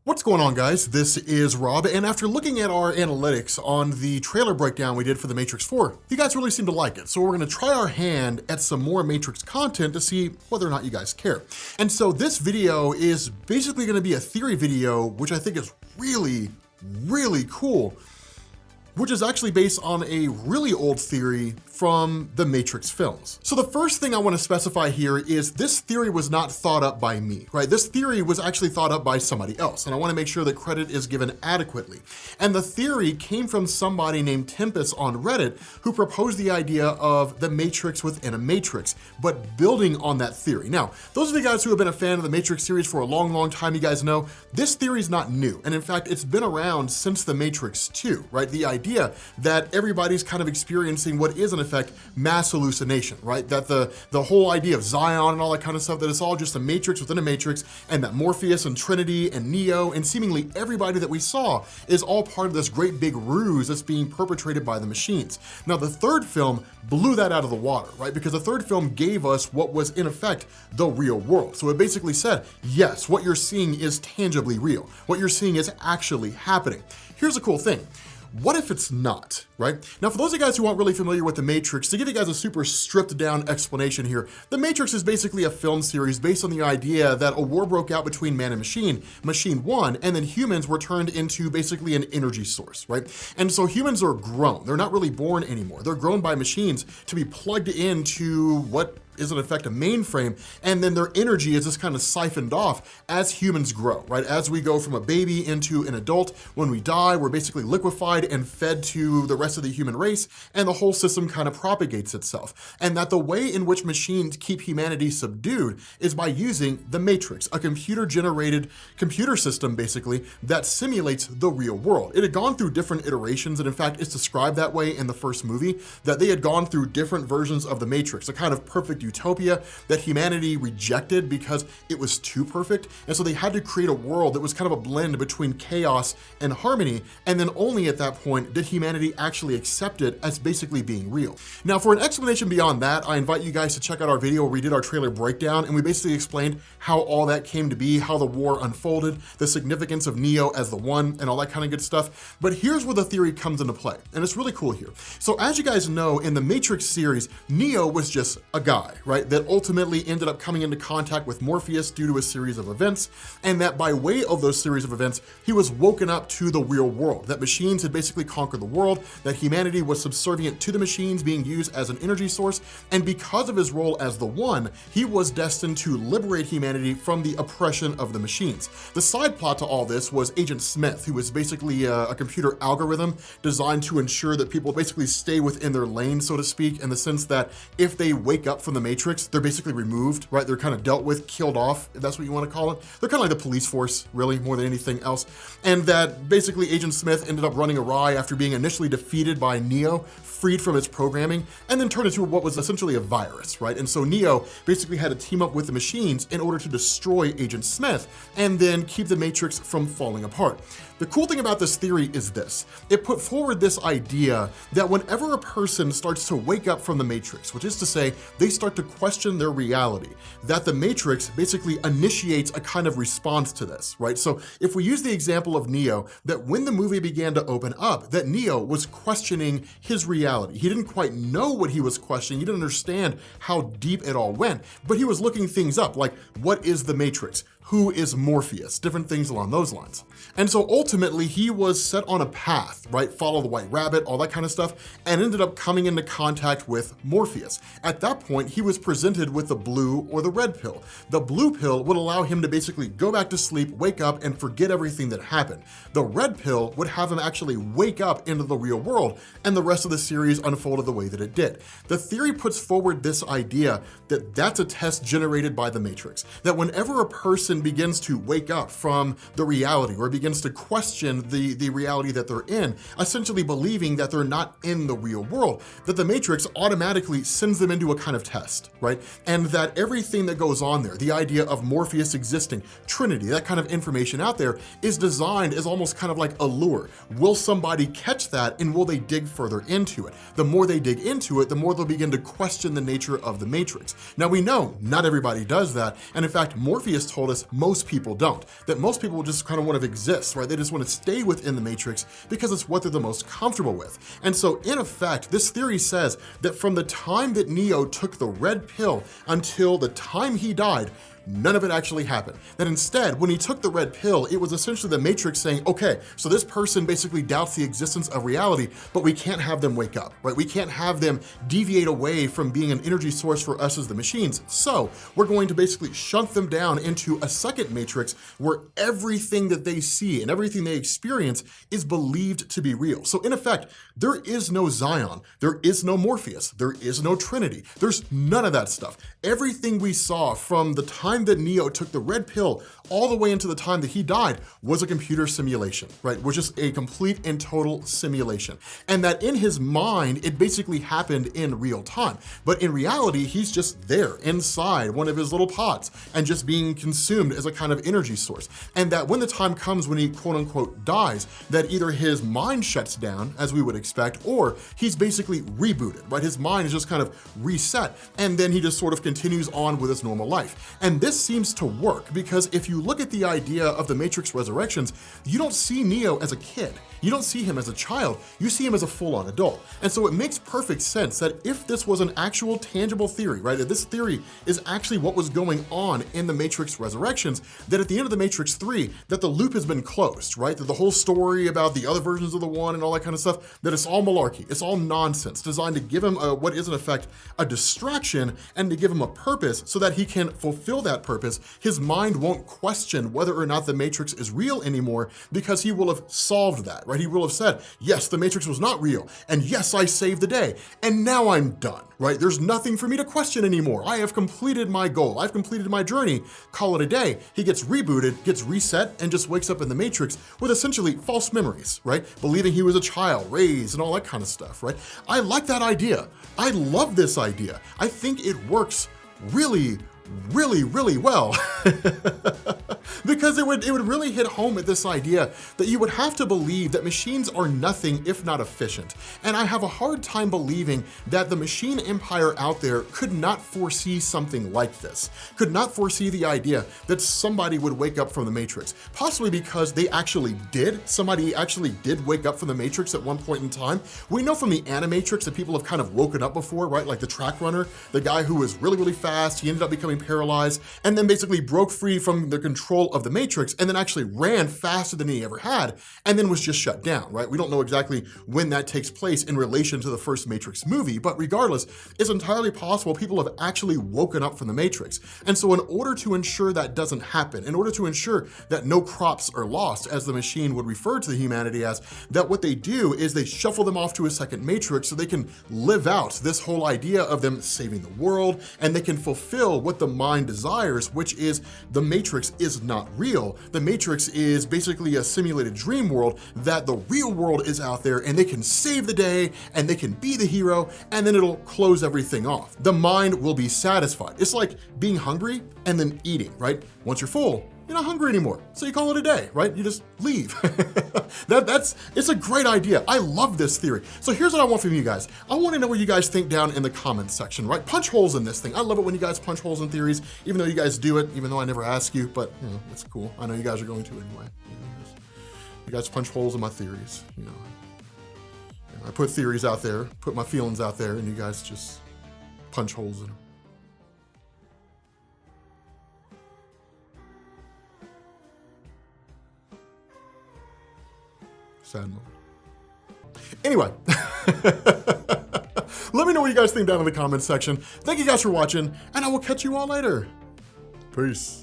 What's going on, guys? This is Rob, and after looking at our analytics on the trailer breakdown we did for The Matrix 4, you guys really seem to like it. So we're gonna try our hand at some more Matrix content to see whether or not you guys care. And so this video is basically gonna be a theory video, which I think is really cool, which is actually based on a really old theory from the Matrix films. So the first thing I want to specify here is this theory was not thought up by me, right? This theory was actually thought up by somebody else, and I want to make sure that credit is given adequately. And the theory came from somebody named Tempest on Reddit, who proposed the idea of the Matrix within a Matrix, but building on that theory. Now, those of you guys who have been a fan of the Matrix series for a long time, you guys know this theory is not new. And in fact, it's been around since the Matrix 2, right? The idea that everybody's kind of experiencing what is in effect mass hallucination, right? That the whole idea of Zion and all that kind of stuff, that it's all just a matrix within a matrix, and that Morpheus and Trinity and Neo and seemingly everybody that we saw is all part of this great big ruse that's being perpetrated by the machines. Now, the third film blew that out of the water, right? Because the third film gave us what was in effect the real world. So it basically said, yes, what you're seeing is tangibly real. What you're seeing is actually happening. Here's a cool thing. What if it's not, right? Now, for those of you guys who aren't really familiar with The Matrix, to give you guys a super stripped down explanation here, The Matrix is basically a film series based on the idea that a war broke out between man and machine won, and then humans were turned into basically an energy source, right? And so humans are grown. They're not really born anymore. They're grown by machines to be plugged into what is in effect a mainframe, and then their energy is just kind of siphoned off as humans grow, right? As we go from a baby into an adult, when we die, we're basically liquefied and fed to the rest of the human race, and the whole system kind of propagates itself. And that the way in which machines keep humanity subdued is by using the Matrix, a computer-generated computer system, basically, that simulates the real world. It had gone through different iterations, and in fact, it's described that way in the first movie, that they had gone through different versions of the Matrix, a kind of perfect utopia that humanity rejected because it was too perfect. And so they had to create a world that was kind of a blend between chaos and harmony. And then only at that point did humanity actually accept it as basically being real. Now, for an explanation beyond that, I invite you guys to check out our video where we did our trailer breakdown, and we basically explained how all that came to be, how the war unfolded, the significance of Neo as the one, and all that kind of good stuff. But here's where the theory comes into play, and it's really cool here. So as you guys know, in the Matrix series, Neo was just a guy, right, that ultimately ended up coming into contact with Morpheus due to a series of events, and that by way of those series of events, he was woken up to the real world, that machines had basically conquered the world, that humanity was subservient to the machines being used as an energy source, and because of his role as the One, he was destined to liberate humanity from the oppression of the machines. The side plot to all this was Agent Smith, who was basically a computer algorithm designed to ensure that people basically stay within their lane, so to speak, in the sense that if they wake up from the Matrix, they're basically removed, right? They're kind of dealt with, killed off, if that's what you want to call it. They're kind of like the police force, really, more than anything else. And that basically Agent Smith ended up running awry after being initially defeated by Neo, freed from its programming, and then turned into what was essentially a virus, right? And so Neo basically had to team up with the machines in order to destroy Agent Smith and then keep the Matrix from falling apart. The cool thing about this theory is this. It put forward this idea that whenever a person starts to wake up from the Matrix, which is to say, they start to question their reality, that the Matrix basically initiates a kind of response to this, right? So if we use the example of Neo, that when the movie began to open up, that Neo was questioning his reality. He didn't quite know what he was questioning. He didn't understand how deep it all went, but he was looking things up, like, what is the Matrix? Who is Morpheus? Different things along those lines. And so ultimately he was set on a path, right? Follow the white rabbit, all that kind of stuff, and ended up coming into contact with Morpheus. At that point, he was presented with the blue or the red pill. The blue pill would allow him to basically go back to sleep, wake up, and forget everything that happened. The red pill would have him actually wake up into the real world, and the rest of the series unfolded the way that it did. The theory puts forward this idea that that's a test generated by the Matrix, that whenever a person begins to wake up from the reality or begins to question the reality that they're in, essentially believing that they're not in the real world, that the Matrix automatically sends them into a kind of test, right? And that everything that goes on there, the idea of Morpheus existing, Trinity, that kind of information out there is designed as almost kind of like a lure. Will somebody catch that, and will they dig further into it? The more they dig into it, the more they'll begin to question the nature of the Matrix. Now we know not everybody does that, and in fact, Morpheus told us whereas most people don't. That most people just kind of want to exist, right? They just want to stay within the Matrix because it's what they're the most comfortable with. And so in effect, this theory says that from the time that Neo took the red pill until the time he died, none of it actually happened. That instead, when he took the red pill, it was essentially the Matrix saying, okay, so this person basically doubts the existence of reality, but we can't have them wake up, right? We can't have them deviate away from being an energy source for us as the machines. So we're going to basically shunt them down into a second Matrix where everything that they see and everything they experience is believed to be real. So in effect, there is no Zion, there is no Morpheus, there is no Trinity, there's none of that stuff. Everything we saw from the time that Neo took the red pill all the way into the time that he died was a computer simulation, right? Was just a complete and total simulation. And that in his mind, it basically happened in real time. But in reality, he's just there inside one of his little pods and just being consumed as a kind of energy source. And that when the time comes when he quote unquote dies, that either his mind shuts down as we would expect, or he's basically rebooted, right? His mind is just kind of reset. And then he just sort of continues on with his normal life. And this seems to work because if you look at the idea of the Matrix Resurrections, you don't see Neo as a kid. You don't see him as a child, you see him as a full-on adult. And so it makes perfect sense that if this was an actual tangible theory, right, that this theory is actually what was going on in the Matrix Resurrections, that at the end of the Matrix 3, that the loop has been closed, right? That the whole story about the other versions of the one and all that kind of stuff, that it's all malarkey, it's all nonsense, designed to give him what is in effect a distraction and to give him a purpose so that he can fulfill that purpose. His mind won't question whether or not the Matrix is real anymore because he will have solved that, right? He will have said, yes, the Matrix was not real, and yes, I saved the day, and now I'm done, right? There's nothing for me to question anymore. I have completed my goal. I've completed my journey. Call it a day. He gets rebooted, gets reset, and just wakes up in the Matrix with essentially false memories, right? Believing he was a child, raised, and all that kind of stuff, right? I like that idea. I love this idea. I think it works really well because it would really hit home at this idea that you would have to believe that machines are nothing if not efficient. And I have a hard time believing that the machine empire out there could not foresee something like this, could not foresee the idea that somebody would wake up from the Matrix, possibly because they actually did. Somebody actually did wake up from the Matrix at one point in time. We know from the Animatrix that people have kind of woken up before, right? Like the track runner, the guy who was really fast, he ended up becoming paralyzed and then basically broke free from the control of the Matrix and then actually ran faster than he ever had and then was just shut down, right? We don't know exactly when that takes place in relation to the first Matrix movie, but regardless, it's entirely possible people have actually woken up from the Matrix. And so in order to ensure that doesn't happen, in order to ensure that no crops are lost, as the machine would refer to the humanity as, that what they do is they shuffle them off to a second Matrix so they can live out this whole idea of them saving the world and they can fulfill what the mind desires, which is the Matrix is not real. The Matrix is basically a simulated dream world, that the real world is out there and they can save the day and they can be the hero and then it'll close everything off. The mind will be satisfied. It's like being hungry and then eating, right? Once you're full, you're not hungry anymore. So you call it a day, right? You just leave. It's a great idea. I love this theory. So here's what I want from you guys. I want to know what you guys think down in the comments section, right? Punch holes in this thing. I love it when you guys punch holes in theories, even though you guys do it, even though I never ask you, but you know, it's cool. I know you guys are going to anyway. You guys punch holes in my theories, you know. I put theories out there, put my feelings out there, and you guys just punch holes in them. Sad moment. Anyway, let me know what you guys think down in the comments section. Thank you guys for watching, and I will catch you all later. Peace.